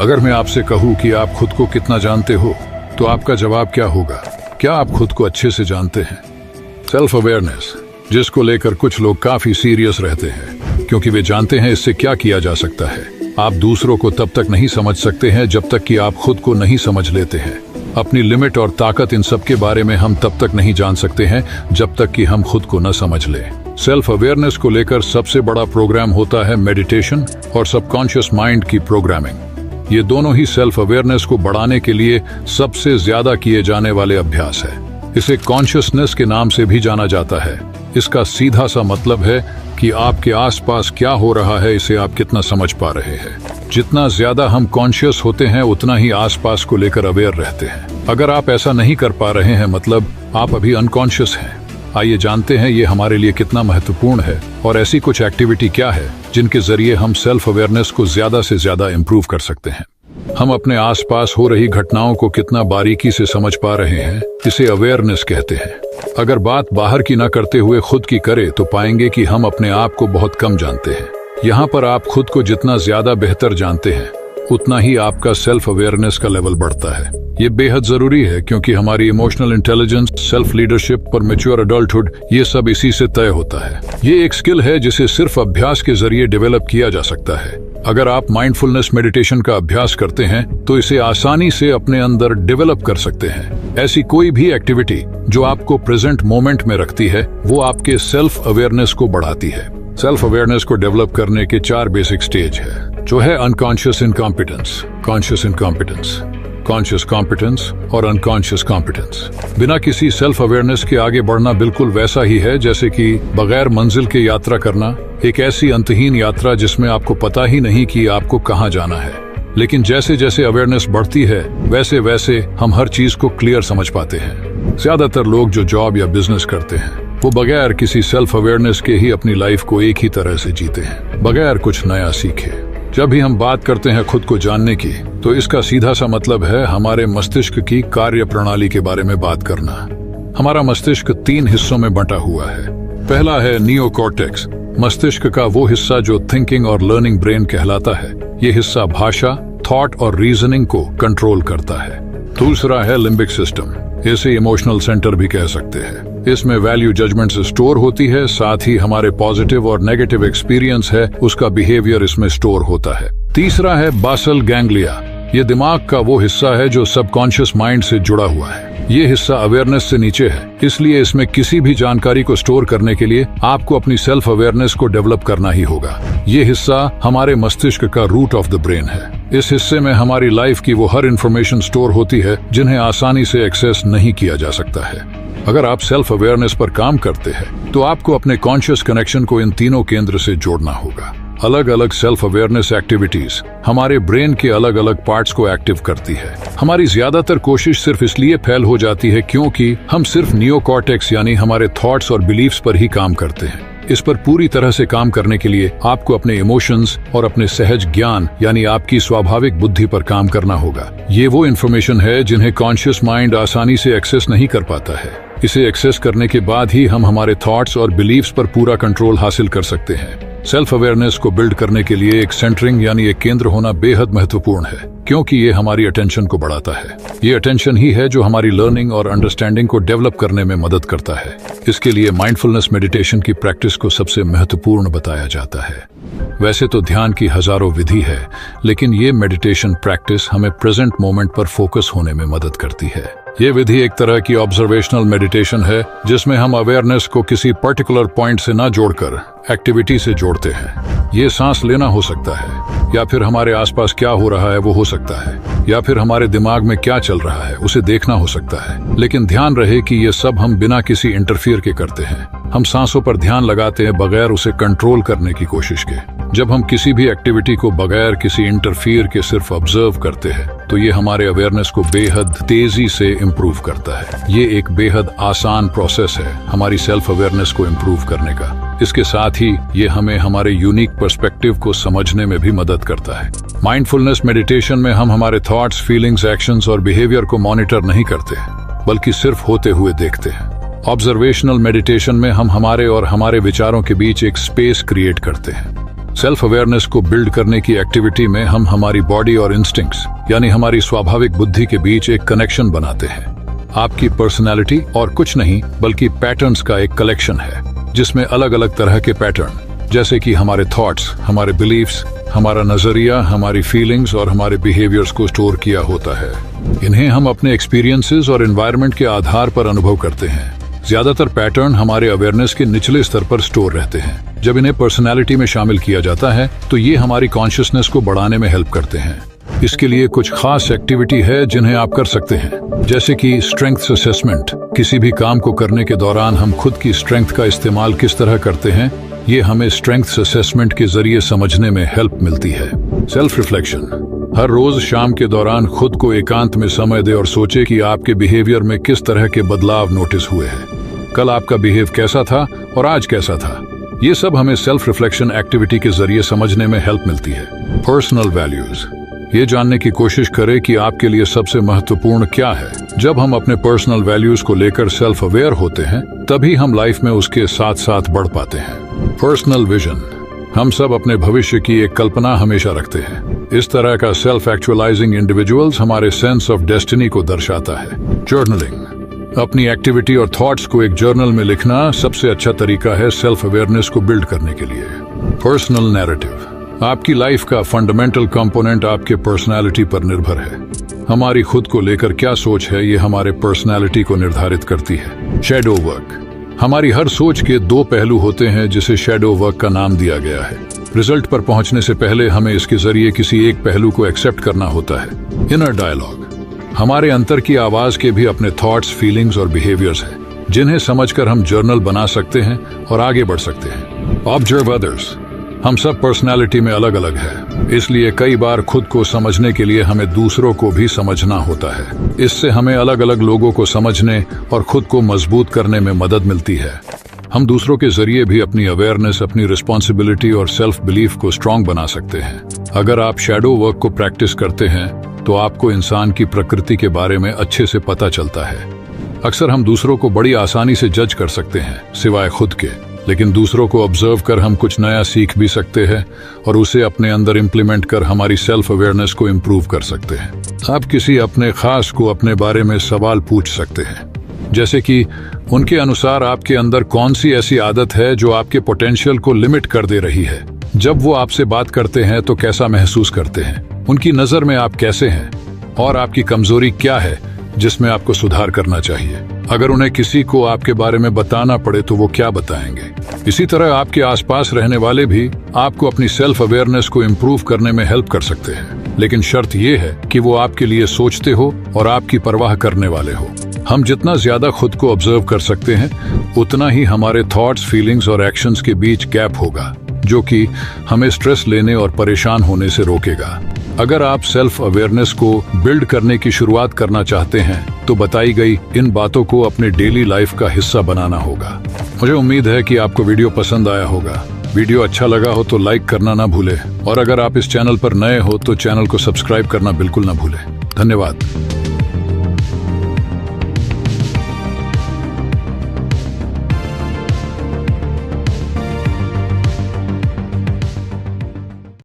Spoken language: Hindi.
अगर मैं आपसे कहूं कि आप खुद को कितना जानते हो, तो आपका जवाब क्या होगा? क्या आप खुद को अच्छे से जानते हैं? सेल्फ अवेयरनेस, जिसको लेकर कुछ लोग काफी सीरियस रहते हैं, क्योंकि वे जानते हैं इससे क्या किया जा सकता है। आप दूसरों को तब तक नहीं समझ सकते हैं जब तक कि आप खुद को नहीं समझ लेते हैं। अपनी लिमिट और ताकत, इन सब के बारे में हम तब तक नहीं जान सकते हैं जब तक कि हम खुद को न समझ लें। सेल्फ अवेयरनेस को लेकर सबसे बड़ा प्रोग्राम होता है मेडिटेशन और सबकॉन्शियस माइंड की प्रोग्रामिंग। ये दोनों ही सेल्फ अवेयरनेस को बढ़ाने के लिए सबसे ज्यादा किए जाने वाले अभ्यास है। इसे कॉन्शियसनेस के नाम से भी जाना जाता है। इसका सीधा सा मतलब है कि आपके आसपास क्या हो रहा है, इसे आप कितना समझ पा रहे हैं। जितना ज्यादा हम कॉन्शियस होते हैं, उतना ही आसपास को लेकर अवेयर रहते हैं। अगर आप ऐसा नहीं कर पा रहे हैं, मतलब आप अभी अनकॉन्शियस हैं। आइए जानते हैं ये हमारे लिए कितना महत्वपूर्ण है और ऐसी कुछ एक्टिविटी क्या है जिनके जरिए हम सेल्फ अवेयरनेस को ज्यादा से ज्यादा इम्प्रूव कर सकते हैं। हम अपने आसपास हो रही घटनाओं को कितना बारीकी से समझ पा रहे हैं, इसे अवेयरनेस कहते हैं। अगर बात बाहर की ना करते हुए खुद की करें, तो पाएंगे कि हम अपने आप को बहुत कम जानते हैं। यहाँ पर आप खुद को जितना ज्यादा बेहतर जानते हैं, उतना ही आपका सेल्फ अवेयरनेस का लेवल बढ़ता है। ये बेहद जरूरी है, क्योंकि हमारी इमोशनल इंटेलिजेंस, सेल्फ लीडरशिप और मैच्योर अडल्टहुड, ये सब इसी से तय होता है। ये एक स्किल है जिसे सिर्फ अभ्यास के जरिए डेवलप किया जा सकता है। अगर आप माइंडफुलनेस मेडिटेशन का अभ्यास करते हैं, तो इसे आसानी से अपने अंदर डेवलप कर सकते हैं। ऐसी कोई भी एक्टिविटी जो आपको प्रेजेंट मोमेंट में रखती है, वो आपके सेल्फ अवेयरनेस को बढ़ाती है। सेल्फ अवेयरनेस को डेवलप करने के 4 बेसिक स्टेज है, जो है unconscious incompetence, conscious incompetence, conscious competence और अनकॉन्शियस कॉम्पिटेंस। बिना किसी सेल्फ अवेयरनेस के आगे बढ़ना बिल्कुल वैसा ही है जैसे कि बगैर मंजिल के यात्रा करना, एक ऐसी अंतहीन यात्रा जिसमें आपको पता ही नहीं कि आपको कहाँ जाना है। लेकिन जैसे जैसे अवेयरनेस बढ़ती है, वैसे वैसे हम हर चीज को क्लियर समझ पाते हैं। ज्यादातर लोग जो जॉब या बिजनेस करते हैं, वो बगैर किसी सेल्फ अवेयरनेस के ही अपनी लाइफ को एक ही तरह से जीते हैं, बगैर कुछ नया सीखे। जब भी हम बात करते हैं खुद को जानने की, तो इसका सीधा सा मतलब है हमारे मस्तिष्क की कार्य प्रणाली के बारे में बात करना। हमारा मस्तिष्क 3 हिस्सों में बंटा हुआ है। पहला है नियोकॉर्टेक्स, मस्तिष्क का वो हिस्सा जो थिंकिंग और लर्निंग ब्रेन कहलाता है। ये हिस्सा भाषा, थॉट और रीजनिंग को कंट्रोल करता है। दूसरा है लिम्बिक सिस्टम, इसे इमोशनल सेंटर भी कह सकते हैं। इसमें वैल्यू जजमेंट स्टोर होती है, साथ ही हमारे पॉजिटिव और नेगेटिव एक्सपीरियंस है, उसका बिहेवियर इसमें स्टोर होता है। तीसरा है बासल गैंग्लिया, ये दिमाग का वो हिस्सा है जो सबकॉन्शियस माइंड से जुड़ा हुआ है। ये हिस्सा अवेयरनेस से नीचे है, इसलिए इसमें किसी भी जानकारी को स्टोर करने के लिए आपको अपनी सेल्फ अवेयरनेस को डेवलप करना ही होगा। ये हिस्सा हमारे मस्तिष्क का रूट ऑफ द ब्रेन है। इस हिस्से में हमारी लाइफ की वो हर इंफॉर्मेशन स्टोर होती है जिन्हें आसानी से एक्सेस नहीं किया जा सकता है। अगर आप सेल्फ अवेयरनेस पर काम करते हैं, तो आपको अपने कॉन्शियस कनेक्शन को इन तीनों केंद्र से जोड़ना होगा। अलग अलग सेल्फ अवेयरनेस एक्टिविटीज हमारे ब्रेन के अलग अलग पार्ट्स को एक्टिव करती है। हमारी ज्यादातर कोशिश सिर्फ इसलिए फेल हो जाती है क्योंकि हम सिर्फ नियोकॉर्टेक्स यानी हमारे थॉट्स और बिलीफ्स पर ही काम करते हैं। इस पर पूरी तरह से काम करने के लिए आपको अपने इमोशंस और अपने सहज ज्ञान यानी आपकी स्वाभाविक बुद्धि पर काम करना होगा। ये वो इन्फॉर्मेशन है जिन्हें कॉन्शियस माइंड आसानी से एक्सेस नहीं कर पाता है। इसे एक्सेस करने के बाद ही हम हमारे थॉट्स और बिलीफ्स पर पूरा कंट्रोल हासिल कर सकते हैं। सेल्फ अवेयरनेस को बिल्ड करने के लिए एक सेंटरिंग यानी एक केंद्र होना बेहद महत्वपूर्ण है, क्योंकि ये हमारी अटेंशन को बढ़ाता है। ये अटेंशन ही है जो हमारी लर्निंग और अंडरस्टैंडिंग को डेवलप करने में मदद करता है। इसके लिए माइंडफुलनेस मेडिटेशन की प्रैक्टिस को सबसे महत्वपूर्ण बताया जाता है। वैसे तो ध्यान की हजारों विधि है, लेकिन ये मेडिटेशन प्रैक्टिस हमें प्रेजेंट मोमेंट पर फोकस होने में मदद करती है। ये विधि एक तरह की ऑब्जर्वेशनल मेडिटेशन है, जिसमें हम अवेयरनेस को किसी पर्टिकुलर पॉइंट से न जोड़कर एक्टिविटी से जोड़ते हैं। ये सांस लेना हो सकता है, या फिर हमारे आसपास क्या हो रहा है वो हो सकता है, या फिर हमारे दिमाग में क्या चल रहा है उसे देखना हो सकता है। लेकिन ध्यान रहे कि ये सब हम बिना किसी इंटरफियर के करते हैं। हम सांसों पर ध्यान लगाते हैं बगैर उसे कंट्रोल करने की कोशिश के। जब हम किसी भी एक्टिविटी को बगैर किसी इंटरफियर के सिर्फ ऑब्जर्व करते हैं, तो ये हमारे अवेयरनेस को बेहद तेजी से इम्प्रूव करता है। ये एक बेहद आसान प्रोसेस है हमारी सेल्फ अवेयरनेस को इम्प्रूव करने का। इसके साथ ही ये हमें हमारे यूनिक पर्सपेक्टिव को समझने में भी मदद करता है। माइंडफुलनेस मेडिटेशन में हम हमारे थॉट्स, फीलिंग्स, एक्शंस और बिहेवियर को मॉनिटर नहीं करते, बल्कि सिर्फ होते हुए देखते हैं। ऑब्जर्वेशनल मेडिटेशन में हम हमारे और हमारे विचारों के बीच एक स्पेस क्रिएट करते हैं। सेल्फ अवेयरनेस को बिल्ड करने की एक्टिविटी में हम हमारी बॉडी और इंस्टिंक्ट्स यानी हमारी स्वाभाविक बुद्धि के बीच एक कनेक्शन बनाते हैं। आपकी पर्सनैलिटी और कुछ नहीं बल्कि पैटर्न्स का एक कलेक्शन है, जिसमें अलग अलग तरह के पैटर्न जैसे कि हमारे थॉट्स, हमारे बिलीफ्स, हमारा नजरिया, हमारी फीलिंग्स और हमारे बिहेवियर्स को स्टोर किया होता है। इन्हें हम अपने एक्सपीरियंसेस और एनवायरनमेंट के आधार पर अनुभव करते हैं। ज्यादातर पैटर्न हमारे अवेयरनेस के निचले स्तर पर स्टोर रहते हैं। जब इन्हें पर्सनैलिटी में शामिल किया जाता है तो ये हमारी कॉन्शियसनेस को बढ़ाने में हेल्प करते हैं। इसके लिए कुछ खास एक्टिविटी है जिन्हें आप कर सकते हैं, जैसे कि स्ट्रेंथ असेसमेंट। किसी भी काम को करने के दौरान हम खुद की स्ट्रेंथ का इस्तेमाल किस तरह करते हैं, ये हमें स्ट्रेंथ असेसमेंट के जरिए समझने में हेल्प मिलती है। Self reflection. हर रोज शाम के दौरान खुद को एकांत में समय दे और सोचे कि आपके बिहेवियर में किस तरह के बदलाव नोटिस हुए हैं। कल आपका बिहेव कैसा था और आज कैसा था, ये सब हमें सेल्फ रिफ्लेक्शन एक्टिविटी के जरिए समझने में हेल्प मिलती है। Personal values. ये जानने की कोशिश करें कि आपके लिए सबसे महत्वपूर्ण क्या है। जब हम अपने पर्सनल वैल्यूज को लेकर सेल्फ अवेयर होते हैं, तभी हम लाइफ में उसके साथ साथ बढ़ पाते हैं। Personal vision. हम सब अपने भविष्य की एक कल्पना हमेशा रखते हैं। इस तरह का सेल्फ एक्चुअलाइजिंग इंडिविजुअल्स हमारे सेंस ऑफ डेस्टिनी को दर्शाता है। जर्नलिंग। अपनी एक्टिविटी और थॉट्स को एक जर्नल में लिखना सबसे अच्छा तरीका है सेल्फ अवेयरनेस को बिल्ड करने के लिए। Personal narrative. आपकी लाइफ का फंडामेंटल कंपोनेंट आपके पर्सनालिटी पर निर्भर है। हमारी खुद को लेकर क्या सोच है, ये हमारे पर्सनालिटी को निर्धारित करती है। Shadow work. हमारी हर सोच के दो पहलू होते हैं जिसे शैडो वर्क का नाम दिया गया है। रिजल्ट पर पहुंचने से पहले हमें इसके जरिए किसी एक पहलू को एक्सेप्ट करना होता है। Inner dialogue. हमारे अंतर की आवाज के भी अपने थॉट्स, फीलिंग्स और बिहेवियर्स हैं, जिन्हें समझकर हम जर्नल बना सकते हैं और आगे बढ़ सकते हैं। Observe others. हम सब पर्सनालिटी में अलग अलग है, इसलिए कई बार खुद को समझने के लिए हमें दूसरों को भी समझना होता है। इससे हमें अलग अलग लोगों को समझने और खुद को मजबूत करने में मदद मिलती है। हम दूसरों के जरिए भी अपनी अवेयरनेस, अपनी रिस्पॉन्सिबिलिटी और सेल्फ बिलीफ को स्ट्रांग बना सकते हैं। अगर आप शैडो वर्क को प्रैक्टिस करते हैं तो आपको इंसान की प्रकृति के बारे में अच्छे से पता चलता है। अक्सर हम दूसरों को बड़ी आसानी से जज कर सकते हैं सिवाय खुद के, लेकिन दूसरों को ऑब्जर्व कर हम कुछ नया सीख भी सकते हैं और उसे अपने अंदर इम्प्लीमेंट कर हमारी सेल्फ अवेयरनेस को इम्प्रूव कर सकते हैं। आप किसी अपने खास को अपने बारे में सवाल पूछ सकते हैं, जैसे कि उनके अनुसार आपके अंदर कौन सी ऐसी आदत है जो आपके पोटेंशियल को लिमिट कर दे रही है। जब वो आपसे बात करते हैं तो कैसा महसूस करते हैं, उनकी नजर में आप कैसे हैं और आपकी कमजोरी क्या है जिसमें आपको सुधार करना चाहिए। अगर उन्हें किसी को आपके बारे में बताना पड़े तो वो क्या बताएंगे। इसी तरह आपके आसपास रहने वाले भी आपको अपनी सेल्फ अवेयरनेस को इम्प्रूव करने में हेल्प कर सकते हैं, लेकिन शर्त ये है कि वो आपके लिए सोचते हो और आपकी परवाह करने वाले हो। हम जितना ज्यादा खुद को ऑब्जर्व कर सकते हैं, उतना ही हमारे थॉट्स, फीलिंग्स और एक्शंस के बीच गैप होगा, जो कि हमें स्ट्रेस लेने और परेशान होने से रोकेगा। अगर आप सेल्फ अवेयरनेस को बिल्ड करने की शुरुआत करना चाहते हैं तो बताई गई इन बातों को अपने डेली लाइफ का हिस्सा बनाना होगा। मुझे उम्मीद है कि आपको वीडियो पसंद आया होगा। वीडियो अच्छा लगा हो तो लाइक करना ना भूलें और अगर आप इस चैनल पर नए हो तो चैनल को सब्सक्राइब करना बिल्कुल ना भूलें। धन्यवाद।